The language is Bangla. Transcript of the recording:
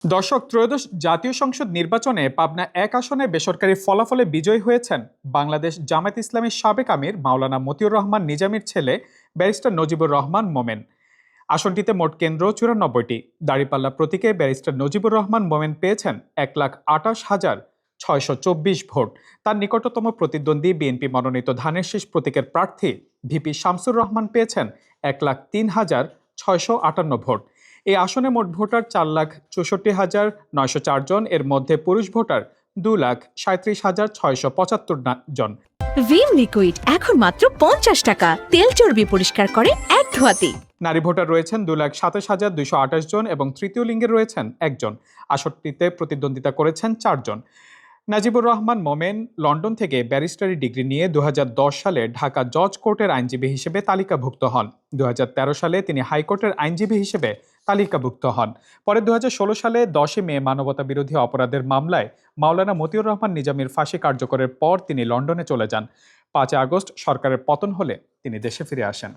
দর্শক, ত্রয়োদশ জাতীয় সংসদ নির্বাচনে পাবনা এক আসনে বেসরকারি ফলাফলে বিজয়ী হয়েছেন বাংলাদেশ জামায়াত ইসলামীর সাবেক আমির মাওলানা মতিউর রহমান নিজামীর ছেলে ব্যারিস্টার নজিবুর রহমান মোমেন। আসনটিতে মোট কেন্দ্র ৯৪টি। দাঁড়িপাল্লা প্রতীকে ব্যারিস্টার নজিবুর রহমান মোমেন পেয়েছেন ১,২৮,৬২৪ ভোট। তার নিকটতম প্রতিদ্বন্দ্বী বিএনপি মনোনীত ধানের শীষ প্রতীকের প্রার্থী ভিপি শামসুর রহমান পেয়েছেন ১,০৩,৬৫৮ ভোট। এই আসনে মোট ভোটার ৪,৬৪,৯০৪ জন। এর মধ্যে পুরুষ ভোটার ২,৩৭,৬৭৫ জন। ভিম লিকুইড এখন মাত্র ৫০ টাকা, তেল চর্বি পরিষ্কার করে এক ধোয়াতেই। নারী ভোটার রয়েছেন ২,২৭,২২৮ জন এবং তৃতীয় লিঙ্গের রয়েছেন একজন। আসনটিতে প্রতিদ্বন্দ্বিতা করেছেন ৪ জন। নাজিবুর রহমান মোমেন লন্ডন থেকে ব্যারিস্টারি ডিগ্রি নিয়ে ২০১০ সালে ঢাকা জজ কোর্টের আইনজীবী হিসেবে তালিকাভুক্ত হন। ২০১৩ সালে তিনি হাইকোর্টের আইনজীবী হিসেবে তালিকাভুক্ত হন। পরে ২০১৬ সালে ১০ মে মানবতা বিরোধী অপরাধের মামলায় মাওলানা মতিউর রহমান নিজামীর ফাঁসি কার্যকরের পর তিনি লন্ডনে চলে যান। ৫ আগস্ট সরকারের পতন হলে তিনি দেশে ফিরে আসেন।